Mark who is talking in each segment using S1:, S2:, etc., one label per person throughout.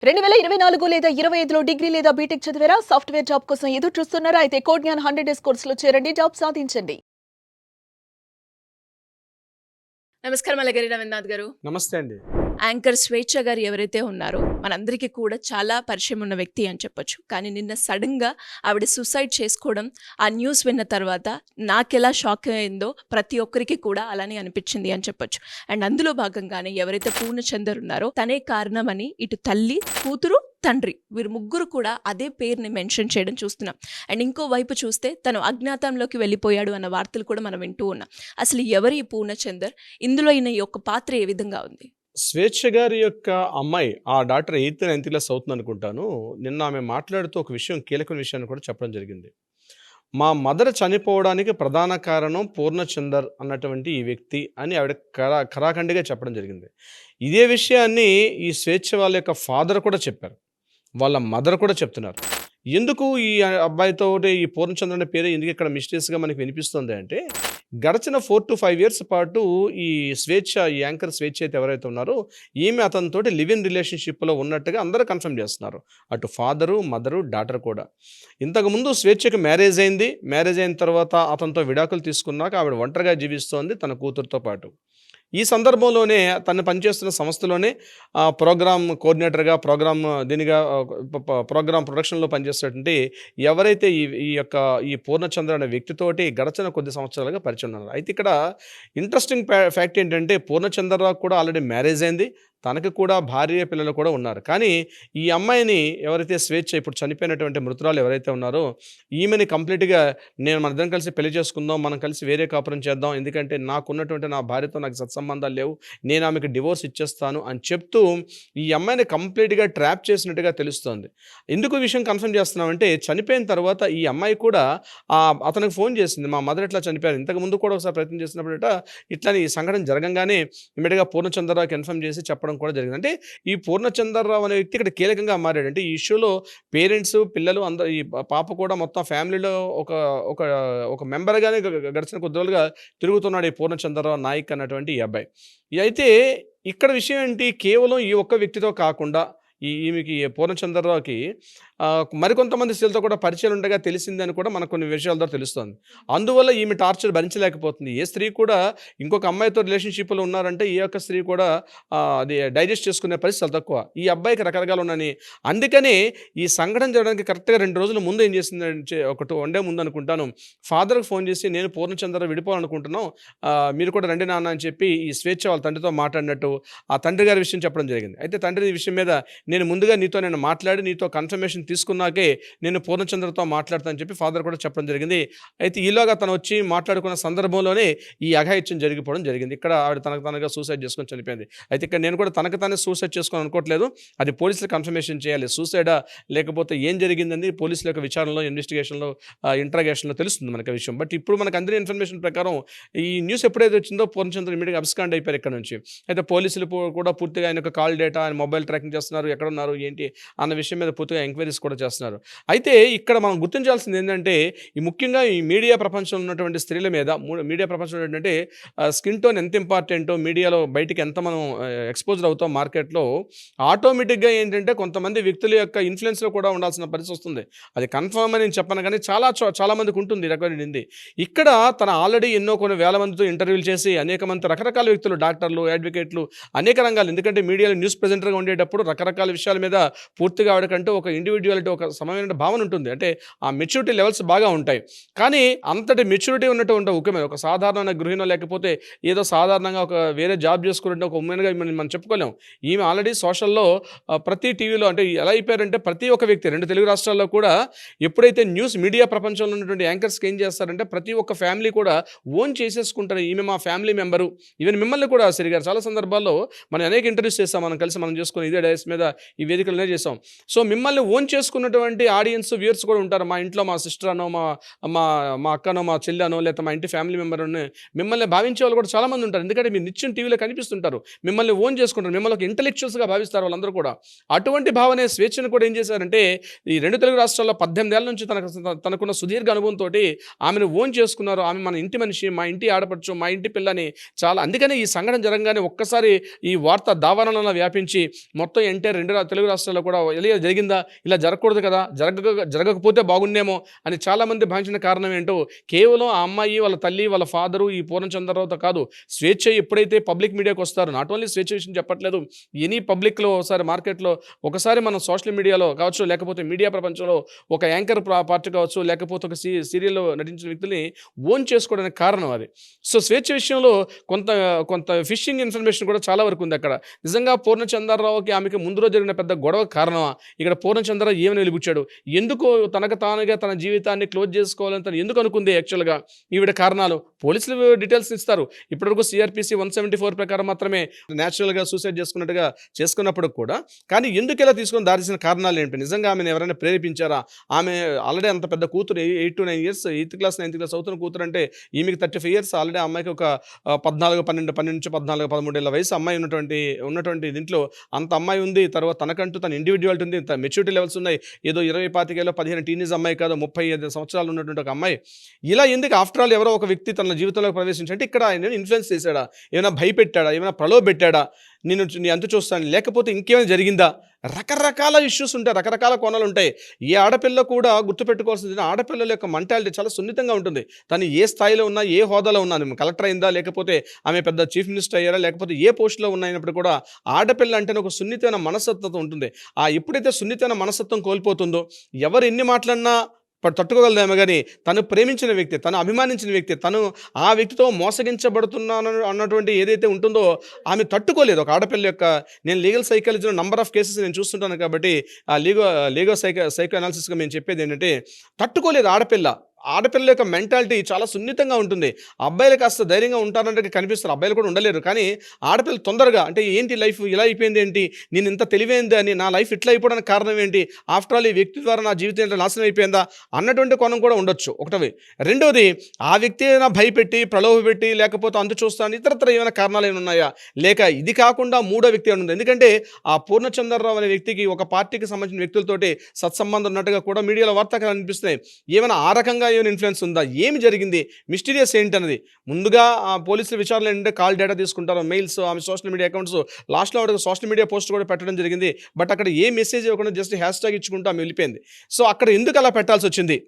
S1: 2024 లేదా 25లో డిగ్రీ లేదా బీటెక్ చదివారా? సాఫ్ట్‌వేర్ జాబ్ కోసం ఎదురు చూస్తున్నారా? అయితే కోడ్‌జ్ఞాన్ 100 డేస్ కోర్సులో చేరండి. జాబ్ సాధించండి. నమస్కారం అలగరి రవీంద్రనాథ్ గారు.
S2: నమస్తే అండి.
S1: యాంకర్ స్వేచ్ఛ గారు ఎవరైతే ఉన్నారో మనందరికీ కూడా చాలా పరిచయం ఉన్న వ్యక్తి అని చెప్పొచ్చు. కానీ నిన్న సడన్‌గా ఆవిడ సూసైడ్ చేసుకోవడం, ఆ న్యూస్ విన్న తర్వాత నాకెలా షాక్ అయిందో ప్రతి ఒక్కరికి కూడా అలానే అనిపించింది అని చెప్పొచ్చు. అండ్ అందులో భాగంగానే ఎవరైతే పూర్ణచందర్ ఉన్నారో తనే కారణమని ఇటు తల్లి, కూతురు, తండ్రి వీరు ముగ్గురు కూడా అదే పేరుని మెన్షన్ చేయడం చూస్తున్నాం. అండ్ ఇంకో వైపు చూస్తే తను అజ్ఞాతంలోకి వెళ్ళిపోయాడు అన్న వార్తలు కూడా మనం వింటూ ఉన్నాం. అసలు ఎవరు ఈ పూర్ణచందర్? ఇందులో ఈయన యొక్క పాత్ర ఏ విధంగా ఉంది?
S2: స్వేచ్ఛ గారి యొక్క అమ్మాయి ఆ డాక్టర్ 8థ్, 9థ్ క్లాస్ అవుతుందనుకుంటాను. నిన్న ఆమె మాట్లాడుతూ ఒక విషయం కీలకమైన విషయాన్ని కూడా చెప్పడం జరిగింది. మా మదర్ చనిపోవడానికి ప్రధాన కారణం పూర్ణచందర్ అన్నటువంటి ఈ వ్యక్తి అని ఆవిడ ఖరాఖండిగా చెప్పడం జరిగింది. ఇదే విషయాన్ని ఈ స్వేచ్ఛ వాళ్ళ యొక్క ఫాదర్ కూడా చెప్పారు. వాళ్ళ మదర్ కూడా చెప్తున్నారు. ఎందుకు ఈ అబ్బాయితోటి ఈ పూర్ణచంద్ర అనే పేరు ఎందుకు ఇక్కడ మిస్టేక్స్‌గా మనకు వినిపిస్తుంది అంటే, గడిచిన 4-5 ఇయర్స్ పాటు ఈ స్వేచ్ఛ, ఈ యాంకర్ స్వేచ్ఛ అయితే ఎవరైతే ఉన్నారో, ఈమె అతనితోటి లివ్ ఇన్ రిలేషన్‌షిప్‌లో ఉన్నట్టుగా అందరూ కన్ఫర్మ్ చేస్తున్నారు. అటు ఫాదరు, మదరు, డాటర్ కూడా. ఇంతకుముందు స్వేచ్ఛకి మ్యారేజ్ అయింది. మ్యారేజ్ అయిన తర్వాత అతనితో విడాకులు తీసుకున్నాక ఆవిడ ఒంటరిగా జీవిస్తోంది తన కూతురుతో పాటు. ఈ సందర్భంలోనే తను పనిచేస్తున్న సంస్థలోనే ప్రోగ్రామ్ కోఆర్డినేటర్‌గా, ప్రోగ్రామ్ ప్రొడక్షన్‌లో పనిచేసేటువంటి ఎవరైతే ఈ పూర్ణచంద్ర అనే వ్యక్తితోటి గడచిన కొద్ది సంవత్సరాలుగా పరిచయం ఉన్నారు. అయితే ఇక్కడ ఇంట్రెస్టింగ్ ఫ్యాక్ట్ ఏంటంటే పూర్ణచంద్రరావుకి కూడా ఆల్రెడీ మ్యారేజ్ అయింది. తనకి కూడా భార్య, పిల్లలు కూడా ఉన్నారు. కానీ ఈ అమ్మాయిని ఎవరైతే స్వేచ్ఛ ఇప్పుడు చనిపోయినటువంటి మృతురాలు ఎవరైతే ఉన్నారో ఈమెని కంప్లీట్‌గా మనిద్దరం కలిసి పెళ్లి చేసుకుందాం, మనం కలిసి వేరే కాపురం చేద్దాం. ఎందుకంటే నాకున్నటువంటి నా భార్యతో నాకు సత్సంబంధాలు లేవు. నేను ఆమెకి డివోర్స్ ఇచ్చేస్తాను అని చెప్తూ ఈ అమ్మాయిని కంప్లీట్‌గా ట్రాప్ చేసినట్టుగా తెలుస్తోంది. ఎందుకు ఈ విషయం కన్ఫర్మ్ చేస్తున్నామంటే చనిపోయిన తర్వాత ఈ అమ్మాయి కూడా అతనికి ఫోన్ చేసింది. మా మదర్ ఇట్లా చనిపోయారు. ఇంతకుముందు కూడా ఒకసారి ప్రయత్నం చేసినప్పుడట ఇట్లని ఈ సంఘటన జరగంగానే ఇమ్మీడియేట్‌గా పూర్ణచంద్రరావుకి ఇన్ఫార్మ్ చేసి చెప్పడం కూడా జరిగింది. అంటే ఈ పూర్ణచంద్రరావు అనే వ్యక్తి ఇక్కడ కీలకంగా మారాడు. అంటే ఈ ఇష్యూలో పేరెంట్స్, పిల్లలు అందరూ ఈ పాప కూడా మొత్తం ఫ్యామిలీలో ఒక ఒక ఒక మెంబర్‌గానే గడిచిన కొద్ది రోజులుగా తిరుగుతున్నాడు ఈ పూర్ణచంద్రరావు నాయక్ అన్నటువంటి ఈ అబ్బాయి. అయితే ఇక్కడ విషయం ఏంటి, కేవలం ఈ ఒక్క వ్యక్తితో కాకుండా ఈమెకి పూర్ణచంద్రరావుకి మరికొంతమంది స్త్రీలతో కూడా పరిచయాలు ఉండగా తెలిసిందని కూడా మనకు కొన్ని విషయాల ద్వారా తెలుస్తోంది. అందువల్ల ఈమె టార్చర్ భరించలేకపోతుంది. ఏ స్త్రీ కూడా ఇంకొక అమ్మాయితో రిలేషన్‌షిప్‌లో ఉన్నారంటే ఏ ఒక్క స్త్రీ కూడా అది డైజెస్ట్ చేసుకునే పరిస్థితి చాలా తక్కువ. ఈ అబ్బాయికి రకరకాలు ఉన్నాయని. అందుకనే ఈ సంఘటన జరగడానికి కరెక్ట్‌గా 2 రోజుల ముందు ఏం చేసిందంటే వన్ డే ముందు అనుకుంటాను ఫాదర్‌కి ఫోన్ చేసి నేను పూర్ణచంద్ర విడిపోవాలనుకుంటున్నాం. మీరు కూడా రండి నాన్న అని చెప్పి ఈ స్వేచ్ఛ వాళ్ళ తండ్రితో మాట్లాడినట్టు ఆ తండ్రి గారి విషయం చెప్పడం జరిగింది. అయితే తండ్రి ఈ విషయం మీద నేను ముందుగా నేను మాట్లాడి నీతో కన్ఫర్మేషన్ తీసుకున్నాకే నేను పూర్ణచంద్రతో మాట్లాడతానని చెప్పి ఫాదర్ కూడా చెప్పడం జరిగింది. అయితే ఈలోగా తను వచ్చి మాట్లాడుకున్న సందర్భంలోనే ఈ అఘాయిత్యం జరిగిపోవడం జరిగింది. ఇక్కడ ఆవిడ తనగా సూసైడ్ చేసుకొని చనిపోయింది. అయితే ఇక్కడ నేను కూడా తనకు తానే సూసైడ్ చేసుకొని అనుకోవట్లేదు. అది పోలీసులు కన్ఫర్మేషన్ చేయాలి. సూసైడా లేకపోతే ఏం జరిగిందని పోలీసుల యొక్క విచారణలో, ఇన్వెస్టిగేషన్లో, ఇంట్రాగేషన్లో తెలుస్తుంది మనకు విషయం. బట్ ఇప్పుడు మనకు అందిన ఇన్ఫర్మేషన్ ప్రకారం ఈ న్యూస్ ఎప్పుడైతే వచ్చిందో పూర్ణచంద్ర ఇమీడియట్‌గా అబ్స్కాండ్ అయిపోయారు ఇక్కడ నుంచి. అయితే పోలీసులు కూడా పూర్తిగా ఆయన యొక్క కాల్ డేటా, ఆయన మొబైల్ ట్రాకింగ్ చేస్తున్నారు. ఎక్కడున్నారు ఏంటి అన్న విషయం మీద పూర్తిగా ఎంక్వైరీస్ కూడా చేస్తున్నారు. అయితే ఇక్కడ మనం గుర్తించాల్సింది ఏంటంటే ముఖ్యంగా ఈ మీడియా ప్రపంచంలో ఉన్నటువంటి స్త్రీల మీద మీడియా ప్రపంచంలో ఏంటంటే స్కిన్ టోన్ ఎంత ఇంపార్టెంటో, మీడియాలో బయటికి ఎంత మనం ఎక్స్పోజర్ అవుతాం మార్కెట్లో, ఆటోమేటిక్గా ఏంటంటే కొంతమంది వ్యక్తుల యొక్క ఇన్ఫ్లుయెన్స్లో కూడా ఉండాల్సిన పరిస్థితి వస్తుంది. అది కన్ఫర్మ్ అని నేను చెప్పను కానీ చాలా మందికి ఉంటుంది రకమైనది. ఇక్కడ తన ఆల్రెడీ కొన్ని వేల మందితో ఇంటర్వ్యూలు చేసి అనేక మంది రకరకాల వ్యక్తులు, డాక్టర్లు, అడ్వకేట్లు, అనేక రంగాలు, ఎందుకంటే మీడియాలో న్యూస్ ప్రెజెంటర్గా ఉండేటప్పుడు రకరకాల విషయాల మీద పూర్తిగా ఆవిడకంటూ ఒక ఇండివిజువాలిటీ, ఒక సమయమైన భావన ఉంటుంది. అంటే ఆ మెచ్యూరిటీ లెవెల్స్ బాగా ఉంటాయి. కానీ అంతటి మెచ్యూరిటీ ఉన్నటువంటి ఒక సాధారణ గృహిణో లేకపోతే ఏదో సాధారణంగా ఒక వేరే జాబ్ చేసుకుంటే ఒక ఉమెన్గా మనం చెప్పుకోలేం. ఈమె ఆల్రెడీ సోషల్లో ప్రతి టీవీలో అంటే ఎలా అయిపోయారంటే ప్రతి ఒక్క వ్యక్తి 2 తెలుగు రాష్ట్రాల్లో కూడా ఎప్పుడైతే న్యూస్ మీడియా ప్రపంచంలో ఉన్నటువంటి యాంకర్స్కి ఏం చేస్తారంటే ప్రతి ఒక్క ఫ్యామిలీ కూడా ఓన్ చేసేసుకుంటారు. ఈమె మా ఫ్యామిలీ మెంబరు. ఈవెన్ మిమ్మల్ని కూడా సిరిగారు చాలా సందర్భాల్లో మనం అనేక ఇంటర్వ్యూస్ చేస్తాం, మనం కలిసి మనం చేసుకుని ఇదే డైస్ మీద ఈ వేదికలనే చేసాం. సో మిమ్మల్ని ఓన్ చేసుకున్నటువంటి ఆడియన్స్, వ్యూయర్స్ కూడా ఉంటారు. మా ఇంట్లో మా సిస్టర్ అనో, మా అక్కనో, మా చెల్లెనో, లేకపోతే మా ఇంటి ఫ్యామిలీ మెంబర్ అని మిమ్మల్ని భావించే వాళ్ళు కూడా చాలామంది ఉంటారు. ఎందుకంటే మీరు నిత్యం టీవీలో కనిపిస్తుంటారు, మిమ్మల్ని ఓన్ చేసుకుంటారు, మిమ్మల్ని ఒక ఇంటలెక్చువల్స్గా భావిస్తారు వాళ్ళందరూ కూడా. అటువంటి భావనే స్వేచ్ఛను కూడా ఏం చేశారంటే ఈ 2 తెలుగు రాష్ట్రాల్లో 18 ఏళ్ల నుంచి తనకున్న సుదీర్ఘ అనుభవంతో ఆమెను ఓన్ చేసుకున్నారు. ఆమె మన ఇంటి మనిషి, మా ఇంటి ఆడపడుచు, మా ఇంటి పిల్లని చాలా. అందుకనే ఈ సంఘటన జరగగానే ఒక్కసారి ఈ వార్త దావానంలో వ్యాపించి మొత్తం ఎంటైర్ 2 తెలుగు రాష్ట్రాల్లో కూడా ఇలా జరిగిందా, ఇలా జరగకూడదు కదా, జరగకపోతే బాగుండేమో అని చాలామంది భావించిన కారణం ఏంటో కేవలం ఆ అమ్మాయి, వాళ్ళ తల్లి, వాళ్ళ ఫాదరు, ఈ పూర్ణచంద్రరావుతో కాదు, స్వేచ్ఛ ఎప్పుడైతే పబ్లిక్ మీడియాకి వస్తారో, నాట్ ఓన్లీ స్వేచ్ఛ విషయం చెప్పట్లేదు, ఎనీ పబ్లిక్లో ఒకసారి మార్కెట్లో ఒకసారి మనం సోషల్ మీడియాలో కావచ్చు, లేకపోతే మీడియా ప్రపంచంలో ఒక యాంకర్ పార్టీ కావచ్చు, లేకపోతే ఒక సీరియల్లో నటించిన వ్యక్తుల్ని ఓన్ చేసుకోవడానికి కారణం అది. సో స్వేచ్ఛ విషయంలో కొంత ఫిషింగ్ ఇన్ఫర్మేషన్ కూడా చాలా వరకు ఉంది అక్కడ. నిజంగా పూర్ణచంద్రరావుకి ఆమెకి ముందు రోజు జరిగిన పెద్ద గొడవ కారణమా? ఇక్కడ పూర్ణచంద్రరావు ఏమని వెలిబుచ్చాడు? ఎందుకు తనకు తానుగా తన జీవితాన్ని క్లోజ్ చేసుకోవాలని తను ఎందుకు అనుకుంది? యాక్చువల్గా ఈవిడ కారణాలు పోలీసులు డీటెయిల్స్ ఇస్తారు. ఇప్పటివరకు సిఆర్పిసి 174 ప్రకారం మాత్రమే న్యాచురల్గా సూసైడ్ చేసుకున్నప్పుడు కూడా, కానీ ఎందుకు ఇలా తీసుకొని దారిసిన కారణాలు ఏంటి? నిజంగా ఆమెను ఎవరైనా ప్రేరేపించారా? ఆమె ఆల్రెడీ అంత పెద్ద కూతురు 8 to 9 years, 8th class 9th class అవుతున్న కూతురు అంటే ఈమెకి 35 years. ఆల్రెడీ అమ్మాయికి ఒక 12 నుంచి 14, 13 ఏళ్ళ వయసు అమ్మాయి ఉన్నటువంటి దీంట్లో అంత అమ్మాయి ఉంది. తర్వాత తనకంటూ తన ఇండివిజువాలిటీ ఉంది, మెచ్యూరిటీ లెవెల్స్ ఉన్నాయి. ఏదో 20-25 15 టీనేజ్ అమ్మాయి కాదు, 35 సంవత్సరాలు ఉన్నటువంటి ఒక అమ్మాయి. ఇలా ఎందుకు ఆఫ్టర్ ఆల్ ఎవరో ఒక వ్యక్తి తన జీవితంలోకి ప్రవేశించంటే ఇక్కడ ఆయన ఇన్ఫ్లుయెన్స్ చేశాడా, ఏమైనా భయపెట్టాడా, ఏమైనా ప్రలోభ పెట్టాడా, నీ అంతు చూస్తాను, లేకపోతే ఇంకేమైనా జరిగిందా? రకరకాల ఇష్యూస్ ఉంటాయి, రకరకాల కోణాలు ఉంటాయి. ఏ ఆడపిల్ల కూడా గుర్తుపెట్టుకోవాల్సింది, ఆడపిల్లల యొక్క మెంటాలిటీ చాలా సున్నితంగా ఉంటుంది. తను ఏ స్థాయిలో ఉన్నా, ఏ హోదాలో ఉన్నా, ఆమె కలెక్టర్ అయిందా, లేకపోతే ఆమె పెద్ద చీఫ్ మినిస్టర్ అయ్యారా, లేకపోతే ఏ పోస్టులో ఉన్నప్పుడు కూడా ఆడపిల్ల అంటేనే ఒక సున్నితమైన మనస్తత్వం ఉంటుంది. ఎప్పుడైతే సున్నితమైన మనస్తత్వం కోల్పోతుందో, ఎవరు ఎన్ని మాట్లాడినా తట్టుకోగలదేమో కానీ తను ప్రేమించిన వ్యక్తి, తను అభిమానించిన వ్యక్తి, తను ఆ వ్యక్తితో మోసగించబడుతున్నాను అన్నటువంటి ఏదైతే ఉంటుందో ఆమె తట్టుకోలేదు. ఒక ఆడపిల్ల యొక్క, నేను లీగల్ సైకాలజీలో నంబర్ ఆఫ్ కేసెస్ నేను చూస్తుంటాను కాబట్టి ఆ లీగో సైకో అనాలిసిస్గా మేము చెప్పేది ఏంటంటే, తట్టుకోలేదు ఆడపిల్ల యొక్క మెంటాలిటీ చాలా సున్నితంగా ఉంటుంది. అబ్బాయిలు కాస్త ధైర్యంగా ఉంటారంటే కనిపిస్తారు, అబ్బాయిలు కూడా ఉండలేరు. కానీ ఆడపిల్ల తొందరగా అంటే ఏంటి లైఫ్ ఇలా అయిపోయింది ఏంటి, నేను ఇంత తెలివైంది అని, నా లైఫ్ ఇట్లా అయిపోవడానికి కారణం ఏంటి, ఆఫ్టర్ ఆల్ ఈ వ్యక్తి ద్వారా నా జీవితం ఇట్లా నాశనం అయిపోయిందా అన్నటువంటి కోణం కూడా ఉండొచ్చు. ఒకటవి. రెండోది, ఆ వ్యక్తి ఏమైనా భయపెట్టి, ప్రలోభపెట్టి, లేకపోతే అంతు చూస్తాను ఇతరత్ర ఏమైనా కారణాలు ఏమైనా ఉన్నాయా, లేక ఇది కాకుండా మూడో వ్యక్తి ఉంది. ఎందుకంటే ఆ పూర్ణచంద్రరావు అనే వ్యక్తికి ఒక పార్టీకి సంబంధించిన వ్యక్తులతోటి సత్సంబంధం ఉన్నట్టుగా కూడా మీడియాలో వార్తలు అనిపిస్తున్నాయి. ఏమైనా ఆ రకంగా ఏమైనా ఇన్ఫ్లుయెన్స్ ఉందా, ఏమి జరిగింది, మిస్టీరియస్ ఏంటన్నది ముందుగా ఆ పోలీసుల విచారణ ఏంటంటే కాల్ డేటా తీసుకుంటారు, మెయిల్స్, ఆమె సోషల్ మీడియా అకౌంట్స్, లాస్ట్లో ఆవిడ సోషల్ మీడియా పోస్ట్ కూడా పెట్టడం జరిగింది. బట్ అక్కడ ఏ మెసేజ్ ఇవ్వకుండా జస్ట్ హ్యాష్ ఇచ్చుకుంటూ ఆమె వెళ్ళిపోయింది. సో అక్కడ ఎందుకు అలా పెట్టాల్సి వచ్చింది?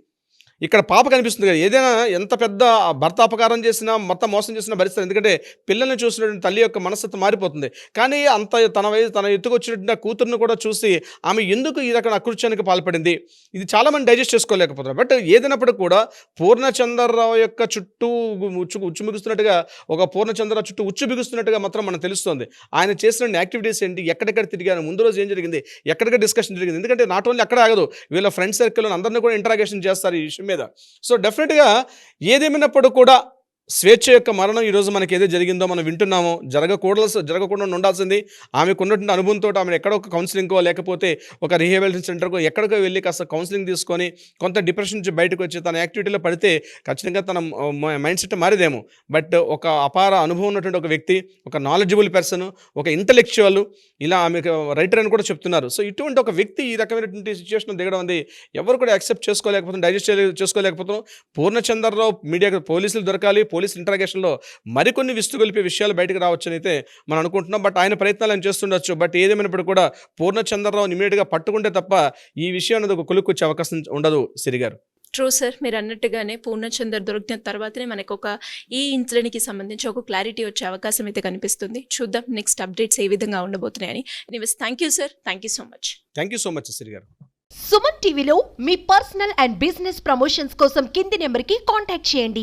S2: ఇక్కడ పాప కనిపిస్తుంది కదా, ఏదైనా ఎంత పెద్ద భర్త అపకారం చేసినా, మొత్తం మోసం చేసినా భరిస్తారు. ఎందుకంటే పిల్లల్ని చూసినటువంటి తల్లి యొక్క మనస్తత్వం మారిపోతుంది. కానీ అంత తన ఎత్తుకొచ్చినటువంటి కూతురును కూడా చూసి ఆమె ఎందుకు ఈ రకమైన అకృత్యానికి పాల్పడింది, ఇది చాలామంది డైజెస్ట్ చేసుకోలేకపోతున్నారు. బట్ ఏదైనప్పుడు కూడా పూర్ణచంద్రరావు యొక్క చుట్టూ ఉచ్చు బిగుస్తున్నట్టుగా, ఒక పూర్ణచంద్రరావు చుట్టూ ఉచ్చు బిగుస్తున్నట్టుగా మాత్రం మనకు తెలుస్తుంది. ఆయన చేసిన యాక్టివిటీస్ ఏంటి, ఎక్కడెక్కడ తిరిగాను, ముందు రోజు ఏం జరిగింది, ఎక్కడెక్కడ డిస్కషన్ జరిగింది. ఎందుకంటే నాట్ ఓన్లీ అక్కడ ఆగదు, వీళ్ళ ఫ్రెండ్ సర్కిల్ అందరినీ కూడా ఇంటరాగేషన్ చేస్తారు ఈ విషయం మీద. సో డెఫినెట్గా ఏదేమైనప్పుడు కూడా స్వేచ్ఛ యొక్క మరణం ఈరోజు మనకి ఏదో జరిగిందో మనం వింటున్నామో, జరగకుండా ఉండాల్సింది. ఆమెకు ఉన్నటువంటి అనుభవంతో ఆమెను ఎక్కడో ఒక కౌన్సిలింగ్కో, లేకపోతే ఒక రీహాబిలిటేషన్ సెంటర్కో ఎక్కడికో వెళ్ళి కాస్త కౌన్సిలింగ్ తీసుకొని కొంత డిప్రెషన్ నుంచి బయటకు వచ్చి తన యాక్టివిటీలో పడితే ఖచ్చితంగా తన మైండ్ సెట్ మారేదేమో. బట్ ఒక అపార అనుభవం ఉన్నటువంటి ఒక వ్యక్తి, ఒక నాలెడ్జబుల్ పర్సన్, ఒక ఇంటలెక్చువల్, ఇలా ఆమెకు రైటర్ అని కూడా చెప్తున్నారు. సో ఇటువంటి ఒక వ్యక్తి ఈ రకమైనటువంటి సిచ్యువేషన్ దిగడం అనేది ఎవరు కూడా యాక్సెప్ట్ చేసుకోలేకపోతున్నాం, డైజెస్ట్ చేసుకోలేకపోతున్నాం. పూర్ణచంద్రరావు మీడియాకు పోలీసులు దొరకాలి, పోలీస్ ఇంటరాగేషన్లో మరికొన్ని విస్తుగొలిపే విషయాలు బయటకు రావచ్చని అయితే మనం అనుకుంటున్నాం. బట్ ఆయన ప్రయత్నాలు ఆయన చేస్తుండొచ్చు. బట్ ఏదేమైనప్పుడు కూడా పూర్ణచంద్రరావుని ఇమీడియట్గా పట్టుకుంటే తప్ప ఈ విషయం అనేది ఒక కొలుక్కొచ్చే అవకాశం ఉండదు. సిరిగారు
S1: ట్రూ సార్, మీరు అన్నట్టుగానే పూర్ణచంద్ర దొరికిన తర్వాతనే మనకు ఈ ఇన్సిడెంట్కి సంబంధించి ఒక క్లారిటీ వచ్చే అవకాశం అయితే కనిపిస్తుంది. చూద్దాం నెక్స్ట్ అప్డేట్స్ ఏ విధంగా ఉండబోతున్నాయని. Anyways thank you sir, thank you so much.
S2: Thank you so much సిరిగారు.
S3: సుమన్ టీవీలో మీ పర్సనల్ అండ్ బిజినెస్ ప్రమోషన్స్ కోసం కింది నెంబర్కి కాంటాక్ట్ చేయండి.